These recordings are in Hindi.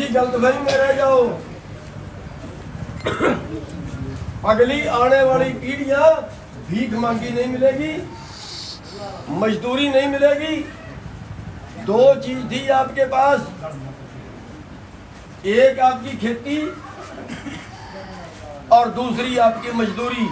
सी गलतफहमी में रह जाओ। अगली आने वाली पीढ़ियां भीख मांगी नहीं मिलेगी, मजदूरी नहीं मिलेगी। दो चीज थी आपके पास, एक आपकी खेती और दूसरी आपकी मजदूरी।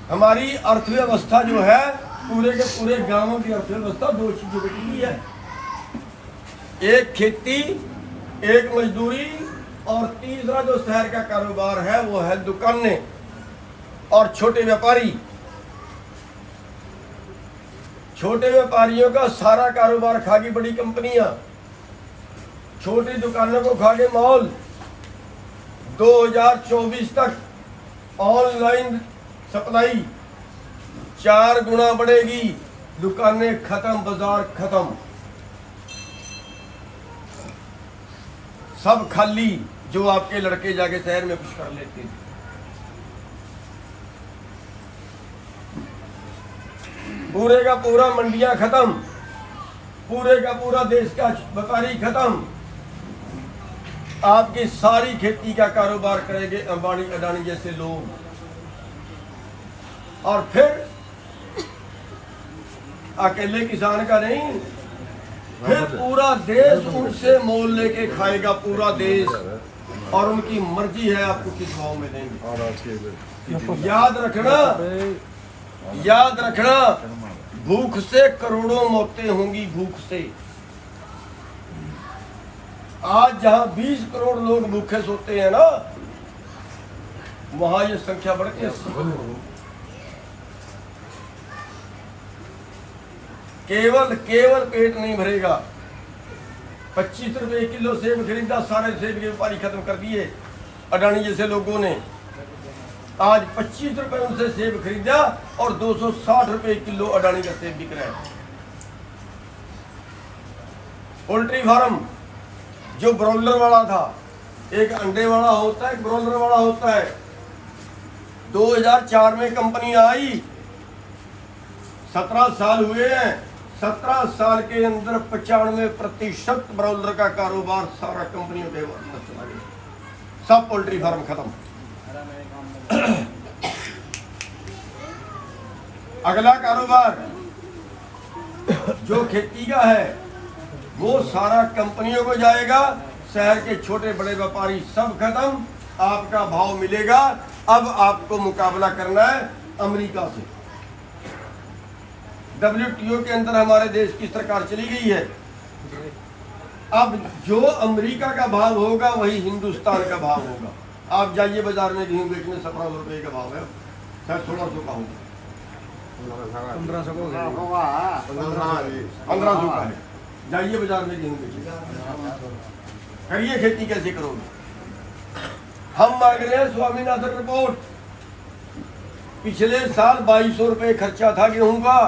हमारी अर्थव्यवस्था जो है, पूरे के पूरे गांवों की अर्थव्यवस्था दो चीजों पे टिकी है, एक खेती, एक मजदूरी, और तीसरा जो शहर का कारोबार है वो है दुकानें और छोटे व्यापारी। छोटे व्यापारियों का सारा कारोबार खा गई बड़ी कंपनियां, छोटी दुकानों को खा गए मॉल। 2024 तक ऑनलाइन सप्लाई 4 गुना बढ़ेगी, दुकानें खत्म, बाजार खत्म, सब खाली। जो आपके लड़के जाके शहर में कुछ कर लेते थे। पूरे का पूरा मंडियां खत्म, पूरे का पूरा देश का व्यापारी खत्म। आपकी सारी खेती का कारोबार करेंगे अंबानी अडानी जैसे लोग, और फिर अकेले किसान का नहीं, फिर पूरा देश उनसे मोल लेके खाएगा, पूरा देश, और उनकी मर्जी है आपको किस भाव में देंगे। याद रखना, भूख से करोड़ों मौतें होंगी, भूख से। आज जहां 20 करोड़ लोग भूखे सोते हैं ना, वहां ये संख्या बढ़ के केवल पेट नहीं भरेगा। 25 रुपए किलो सेब खरीदा, सारे सेब के व्यापारी खत्म कर दिए अडानी जैसे लोगों ने। आज 25 रुपए उनसे सेब खरीदा और 260 रुपए किलो अडानी का सेब बिक रहा है। पोल्ट्री फार्म जो ब्रॉयलर वाला था, एक अंडे वाला होता है, एक ब्रॉयलर वाला होता है। 2004 में कंपनी आई, 17 साल हुए हैं। 17 साल के अंदर 95% ब्रॉयलर का कारोबार सारा कंपनियों के अंदर चला गया, सब पोल्ट्री फार्म खत्म। अगला कारोबार जो खेती का है वो सारा कंपनियों को जाएगा, शहर के छोटे बड़े व्यापारी सब खत्म, आपका भाव मिलेगा। अब आपको मुकाबला करना है अमेरिका से। WTO के अंदर हमारे देश की सरकार चली गई है। अब जो अमेरिका का भाव होगा वही हिंदुस्तान का भाव होगा। आप जाइए बाजार में, गेहूं बेचने 1700 रुपए का भाव है, शायद 1600 का होगा, 1500 का है। जाइए बाजार में गेहूं बेचिए, करिए खेती, कैसे करोगे। हम मांग रहे हैं स्वामीनाथन रिपोर्ट। पिछले साल 2200 रुपए खर्चा था गेहूं का,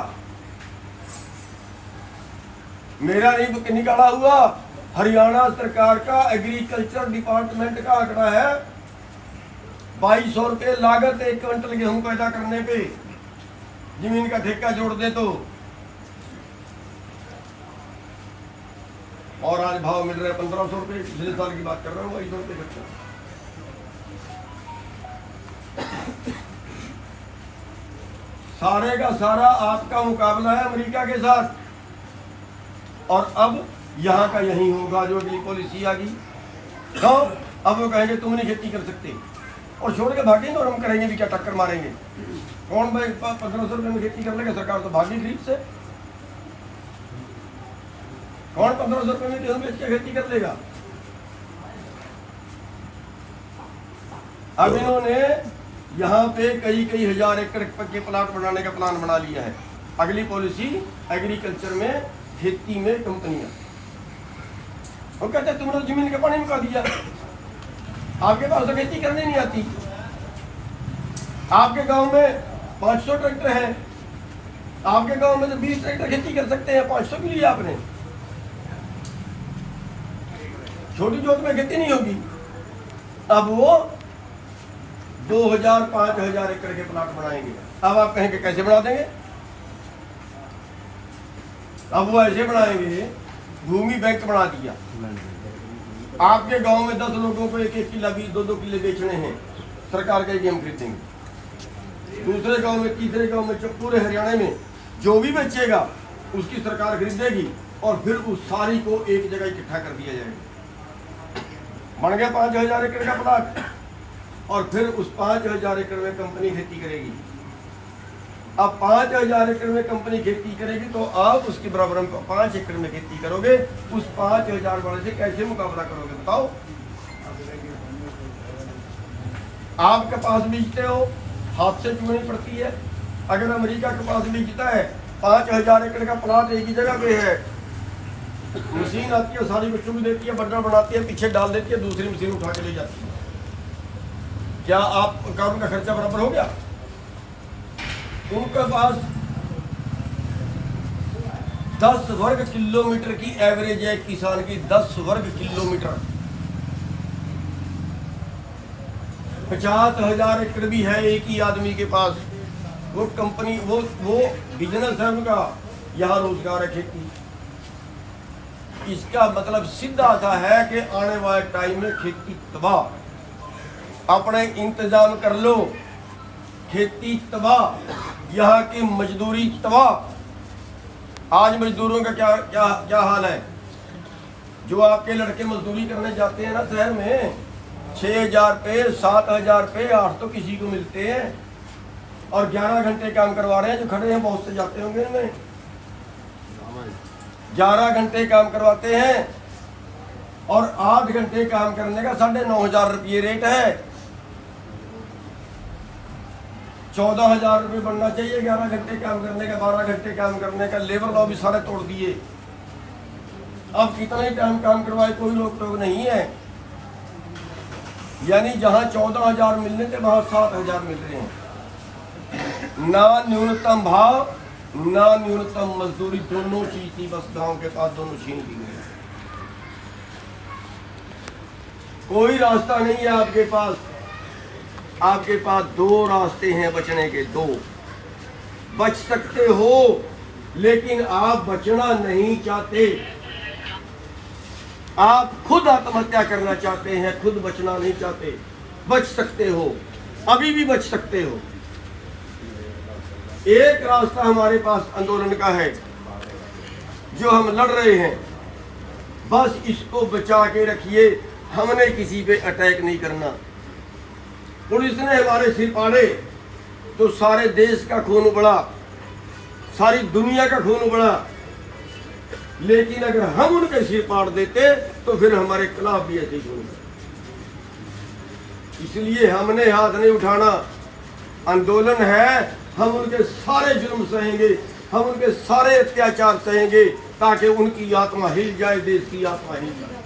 मेरा नहीं निकाला हुआ, हरियाणा सरकार का एग्रीकल्चर डिपार्टमेंट का आंकड़ा है। 2200 रुपए लागत 1 क्विंटल गेहूं पैदा करने पे, जमीन का ठेका जोड़ दे तो। और आज भाव मिल रहा है 1500 रुपए, पिछले साल की बात कर रहा हूँ, 2200 रुपए खर्चा। सारे का सारा आपका मुकाबला है अमेरिका के साथ, और अब यहाँ का यही होगा। जो अगली पॉलिसी आ गई, तो अब वो कहेंगे तुम नहीं खेती कर सकते, और छोड़ के भागेंगे, और हम करेंगे भी क्या, टक्कर मारेंगे। कौन भाई 1500 रुपए में खेती कर लेगा, सरकार तो भागी खरीद से। कौन 1500 रुपए में गेहूं बेच के खेती कर लेगा। अब इन्होंने यहाँ पे कई हजार एकड़ के प्लाट बनाने का प्लान बना लिया है। अगली पॉलिसी एग्रीकल्चर में, खेती में कंपनियां, वो कहते हैं तुमने जमीन के पानी में कर दिया, आपके पास तो खेती करने नहीं आती। आपके गांव में 500 ट्रैक्टर हैं, आपके गांव में तो 20 ट्रैक्टर खेती कर सकते हैं, 500 के लिए आपने। छोटी जोत में खेती नहीं होगी। अब वो 2000-5000 एकड़ के प्लाट बनाएंगे। अब आप कहेंगे कैसे बना देंगे। अब वो ऐसे बनाएंगे भूमि बैंक बना दिया। आपके गांव में 10 लोगों को 1-1 किला, 2-2 किले बेचने हैं, सरकार का गेम खरीदेंगे। दूसरे गांव में, तीसरे गांव में, पूरे हरियाणा में जो भी बेचेगा उसकी सरकार खरीदेगी और फिर उस सारी को एक जगह इकट्ठा कर दिया जाएगा। बन गया 5000 एकड़ का प्लाट और फिर उस 5000 एकड़ में कंपनी खेती करेगी। अब 5000 एकड़ में कंपनी खेती करेगी तो आप उसके बराबर में 5 एकड़ में खेती करोगे, उस 5000 वाले से कैसे मुकाबला करोगे बताओ? आप कपास बीजते हो, हाथ से चुननी पड़ती है। अगर अमेरिका कपास बीजता है, 5000 एकड़ का प्लाट एक ही जगह पे है, मशीन आती है, सारी बच्चों को देती है, बर्नर बनाती है, पीछे डाल देती है, दूसरी मशीन उठा के ले जाती है। क्या आप काम का खर्चा बराबर हो गया? उनके पास 10 वर्ग किलोमीटर की एवरेज है, किसान की 10 वर्ग किलोमीटर। 50,000 एकड़ भी है एक ही आदमी के पास। वो कंपनी, वो बिजनेस है उनका, यहाँ रोजगार है खेती। इसका मतलब सीधा सा है कि आने वाले टाइम में खेती तबाह। अपने इंतजाम कर लो, खेती तबाह, यहाँ की मजदूरी तबाह। आज मजदूरों का क्या हाल है? जो आपके लड़के मजदूरी करने जाते हैं ना शहर में, 6000 रुपये, 7000 रुपये, 8 तो किसी को मिलते हैं और 11 घंटे काम करवा रहे हैं। जो खड़े हैं बहुत से जाते होंगे इनमें, 11 घंटे काम करवाते हैं और 8 घंटे काम करने का 9,500 रुपये रेट है। 14,000 रुपये बनना चाहिए 11 घंटे काम करने का, 12 घंटे काम करने का। लेबर लॉ भी सारे तोड़ दिए। अब कितना ही टाइम काम करवाए, कोई रोक टोक नहीं है। यानी जहां 14,000 मिलने थे वहां 7,000 मिल रहे हैं। ना न्यूनतम भाव, ना न्यूनतम मजदूरी, दोनों चीज थी बस गांव के पास, दोनों छीन ली गई। कोई रास्ता नहीं है आपके पास। आपके पास 2 रास्ते हैं बचने के, 2। बच सकते हो लेकिन आप बचना नहीं चाहते। आप खुद आत्महत्या करना चाहते हैं, खुद बचना नहीं चाहते। बच सकते हो, अभी भी बच सकते हो। एक रास्ता हमारे पास आंदोलन का है जो हम लड़ रहे हैं, बस इसको बचा के रखिए। हमने किसी पे अटैक नहीं करना। पुलिस ने हमारे सिर फाड़े तो सारे देश का खून उबला, सारी दुनिया का खून उबला। लेकिन अगर हम उनके सिर फाड़ देते तो फिर हमारे खिलाफ भी ऐसे खून। इसलिए हमने हाथ नहीं उठाना। आंदोलन है, हम उनके सारे जुर्म सहेंगे, हम उनके सारे अत्याचार सहेंगे ताकि उनकी आत्मा हिल जाए, देश की आत्मा हिल जाए।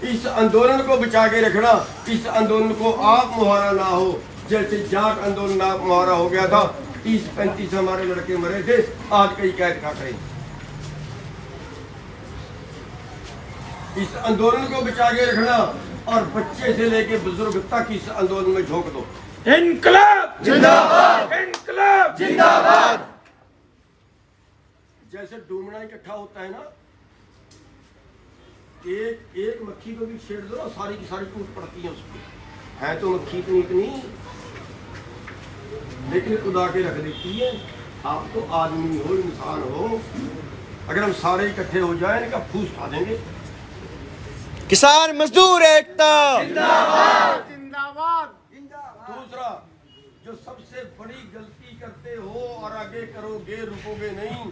इस आंदोलन को बचा के रखना। इस आंदोलन को आप मुहारा ना हो, जैसे जाट आंदोलन आप मुहारा हो गया था। 30-35 हमारे लड़के मरे थे, आज कई कैद काट रहे। इस आंदोलन को बचा के रखना और बच्चे से लेके बुजुर्ग तक इस आंदोलन में झोंक दो। इनकलाब जिंदाबाद, इनकलाब जिंदाबाद। जैसे डूमना इकट्ठा होता है ना, एक मक्खी को भी छेड़ दो, सारी की सारी टूट पड़ती है उसको। है तो मक्खी इतनी लेकिन खुदा के रख देती है। आप तो आदमी हो, इंसान हो। अगर हम सारे इकट्ठे हो जाए, इनका फूस उठा देंगे। किसान मजदूर एकता जिंदाबाद, जिंदाबाद। दूसरा, जो सबसे बड़ी गलती करते हो और आगे करोगे, रुकोगे नहीं,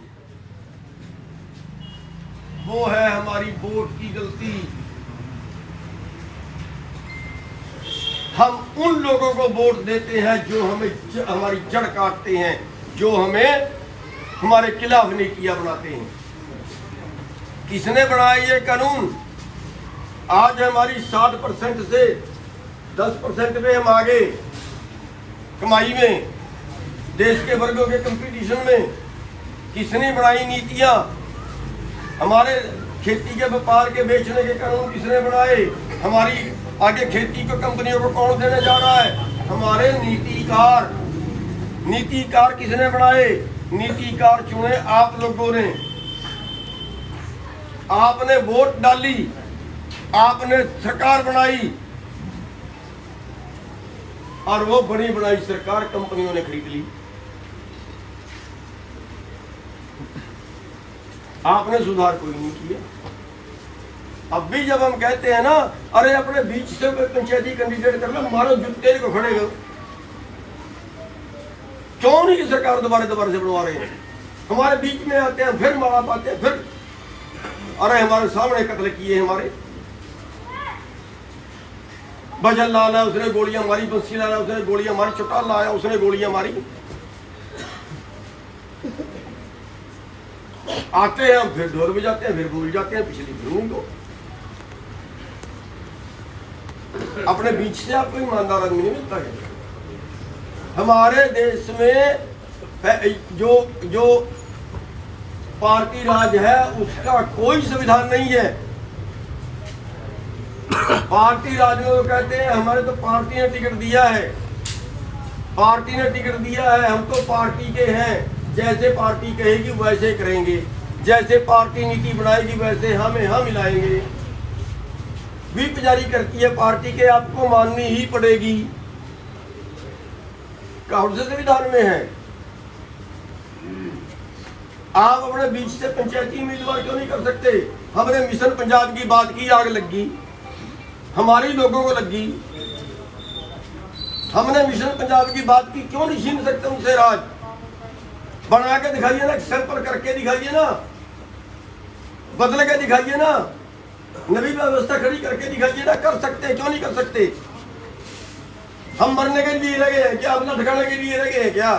वो है हमारी वोट की गलती। हम उन लोगों को वोट देते हैं जो हमें हमारी जड़ काटते हैं, जो हमें हमारे खिलाफ नीतियां बनाते हैं। किसने बनाया ये कानून? आज हमारी 60% से 10% पे हम आगे कमाई में, देश के वर्गों के कंपटीशन में। किसने बनाई नीतियां? हमारे खेती के व्यापार के बेचने के कानून किसने बनाए? हमारी आगे खेती को कंपनियों को कौन देने जा रहा है? हमारे नीतिकार। नीतिकार किसने बनाए? नीतिकार चुने आप लोगों ने। आपने वोट डाली, आपने सरकार बनाई और वो बनी बनाई सरकार कंपनियों ने खरीद ली। आपने सुधार कोई नहीं किया। अब भी जब हम कहते हैं ना, अरे अपने बीच से पंचायती कैंडिडेट कर लो, मारो जुत्ते को खड़े हो, क्यों नहीं की सरकार दोबारा से बनवा रहे हैं? हमारे बीच में आते हैं, फिर मारा पाते हैं, फिर अरे हमारे सामने कत्ल किए हमारे। भजन लाल है, उसने गोलियां मारी, बंसी लाल है, उसने गोलियां मारी, चौटाल लाया, उसने गोलियां मारी। आते हैं हम, फिर ढोल बजाते हैं, फिर भूल जाते हैं पिछली फिल्म को। अपने बीच से आपको ईमानदार आदमी नहीं मिलता है। हमारे देश में जो पार्टी राज है उसका कोई संविधान नहीं है। पार्टी राज में वो कहते हैं हमारे तो पार्टी ने टिकट दिया है, पार्टी ने टिकट दिया है, हम तो पार्टी के हैं, जैसे पार्टी कहेगी वैसे करेंगे, जैसे पार्टी नीति बनाएगी वैसे हमें हम मिलाएंगे। व्हिप जारी करती है पार्टी के, आपको माननी ही पड़ेगी। कौन से संविधान में है? आप अपने बीच से पंचायती उम्मीदवार क्यों नहीं कर सकते? हमने मिशन पंजाब की बात की, आग लगी, हमारी लोगों को लगी। हमने मिशन पंजाब की बात की, क्यों नहीं छीन सकते उनसे राज? बना के दिखाइए ना, सैंपल करके दिखाइए ना, बदल के दिखाइए ना, नवी व्यवस्था खड़ी करके दिखाइए ना। कर सकते, क्यों नहीं कर सकते? हम मरने के लिए लगे हैं क्या? अपना ठिकाने के लिए लगे हैं क्या?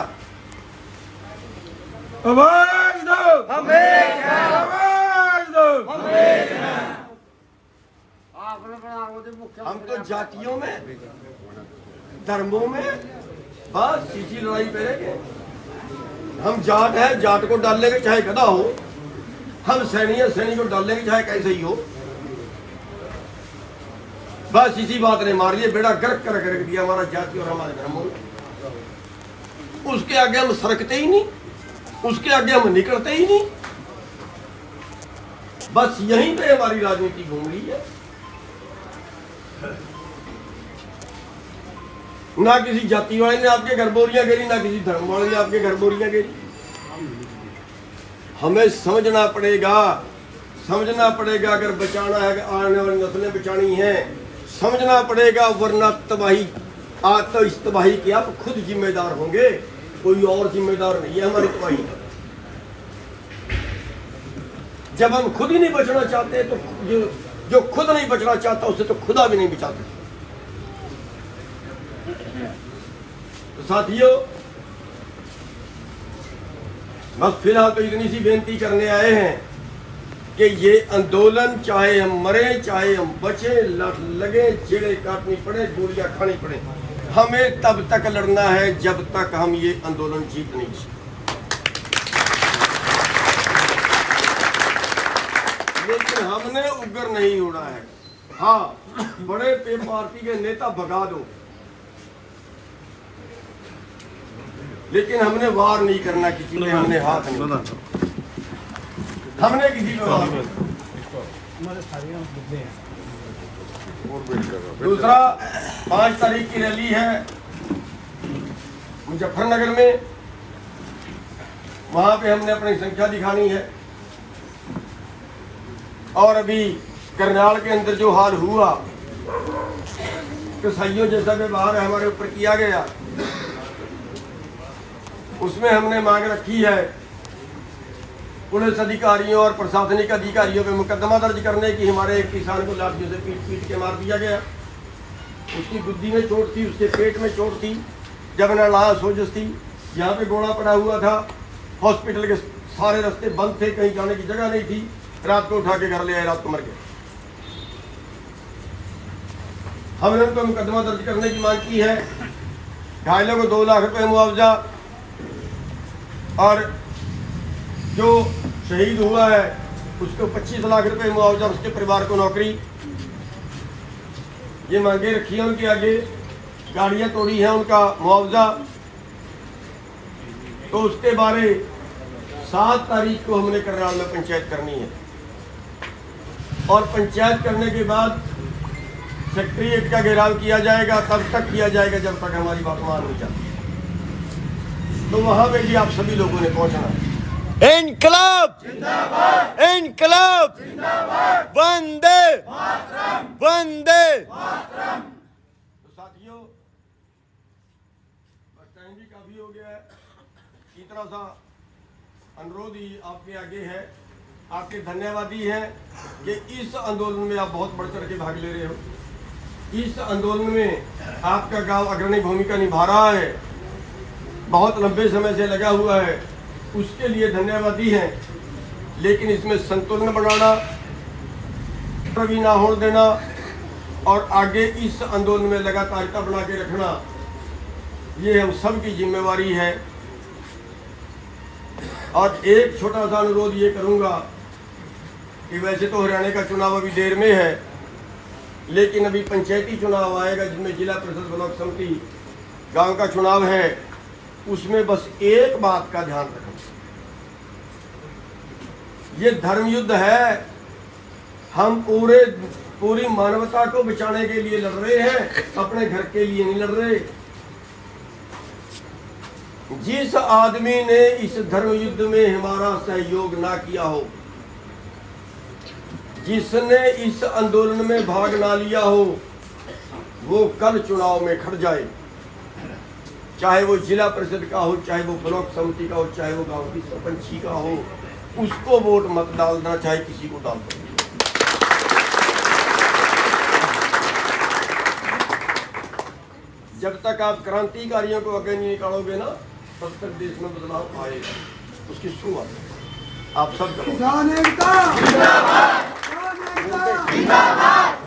आवाज दो, हम एक हैं। आवाज दो, हम एक हैं। हम तो जातियों में, धर्मों में बस इसी लड़ाई पे रह गए। हम जाट है, जाट को डाल लेंगे चाहे गधा हो, हम सैनी है, सैनी को डाल लेंगे चाहे कैसे ही हो। बस इसी बात ने मार लिया, बेड़ा गर्क कर दिया हमारा जाति और हमारे धर्मों ने। उसके आगे हम सरकते ही नहीं, उसके आगे हम निकलते ही नहीं। बस यहीं पे हमारी राजनीति घूम रही है। ना किसी जाति वाले ने आपके घर बोरियां गिरी, ना किसी धर्म वाले ने आपके घर बोरियां गिरी। हमें समझना पड़ेगा, समझना पड़ेगा। अगर बचाना है, आने वाली नस्लें बचानी है, समझना पड़ेगा, वरना तबाही तो इस तबाही के आप खुद जिम्मेदार होंगे, कोई और जिम्मेदार नहीं है हमारी तबाही का। जब हम खुद ही नहीं बचना चाहते तो जो खुद नहीं बचना चाहता उसे तो खुदा भी नहीं बचाता। तो साथियों, बस फिलहाल तो इतनी सी बेनती करने आए हैं कि ये आंदोलन, चाहे हम मरे चाहे हम बचे, लगे, जेड़े काटनी पड़े, गोलियां खानी पड़े, हमें तब तक लड़ना है जब तक हम ये आंदोलन जीत नहीं सकते। लेकिन हमने उग्र नहीं उड़ा है। हाँ, बड़े पे पार्टी के नेता भगा दो, लेकिन हमने वार नहीं करना किसी ने, हमने हाथ नहीं, हमने किसी को वार नहीं। दूसरा, 5 तारीख की रैली है मुजफ्फरनगर में, वहां पे हमने अपनी संख्या दिखानी है। और अभी करनाल के अंदर जो हाल हुआ, कसाईयों जैसा व्यवहार हमारे ऊपर किया गया, उसमें हमने मांग रखी है पुलिस अधिकारियों और प्रशासनिक अधिकारियों पे मुकदमा दर्ज करने की। हमारे एक किसान को लाठियों से पीट के मार दिया गया, उसकी गुद्दी में चोट थी, उसके पेट में चोट थी, जब नलाया सोजस थी, यहाँ पे गोला पड़ा हुआ था, हॉस्पिटल के सारे रास्ते बंद थे, कहीं जाने की जगह नहीं थी, रात को उठा के घर ले आए, रात को मर गए। हमने उनको मुकदमा दर्ज करने की मांग की है। घायलों को 2 लाख रुपए मुआवजा, और जो शहीद हुआ है उसको 25 लाख रुपए मुआवजा, उसके परिवार को नौकरी, ये मांगे रखी है उनके आगे। गाड़ियां तोड़ी हैं, उनका मुआवजा। तो उसके बारे 7 तारीख को हमने करनाल में पंचायत करनी है। और पंचायत करने के बाद सेक्रेटरीट का घेराव किया जाएगा, तब तक किया जाएगा जब तक हमारी बात मान नहीं जाती। तो वहां पे भी आप सभी लोगों ने पहुंचना है। इनकलाब जिंदाबाद, इनकलाब जिंदाबाद, वंदे मातरम, वंदे मातरम। तो साथियों, टाइम भी काफी हो गया है। इतना सा अनुरोध ही आपके आगे है, आपके धन्यवादी हैं कि इस आंदोलन में आप बहुत बढ़ चढ़ के भाग ले रहे हो। इस आंदोलन में आपका गांव अग्रणी भूमिका निभा रहा है, बहुत लंबे समय से लगा हुआ है, उसके लिए धन्यवादी हैं। लेकिन इसमें संतुलन बनाना, कभी ना होने देना और आगे इस आंदोलन में लगातारता बना के रखना, ये हम सब की जिम्मेवारी है। और एक छोटा सा अनुरोध ये करूंगा कि वैसे तो हरियाणा का चुनाव अभी देर में है, लेकिन अभी पंचायती चुनाव आएगा जिसमें जिला परिषद ब्लॉक समिति गांव का चुनाव है। उसमें बस एक बात का ध्यान रखना, ये धर्म युद्ध है। हम पूरी मानवता को बचाने के लिए लड़ रहे हैं, अपने घर के लिए नहीं लड़ रहे। जिस आदमी ने इस धर्म युद्ध में हमारा सहयोग ना किया हो, जिसने इस आंदोलन में भाग ना लिया हो, वो कल चुनाव में खड़ जाए, चाहे वो जिला परिषद का हो, चाहे वो ब्लॉक समिति का हो, चाहे वो गांव की सरपंची का हो, उसको वोट मत डालना, चाहे किसी को डाल दो। जब तक आप क्रांतिकारियों को आगे नहीं निकालोगे ना, तब तक देश में बदलाव आएगा। उसकी शुरुआत आप सब करो। किसान एकता जिंदाबाद, किसान एकता जिंदाबाद।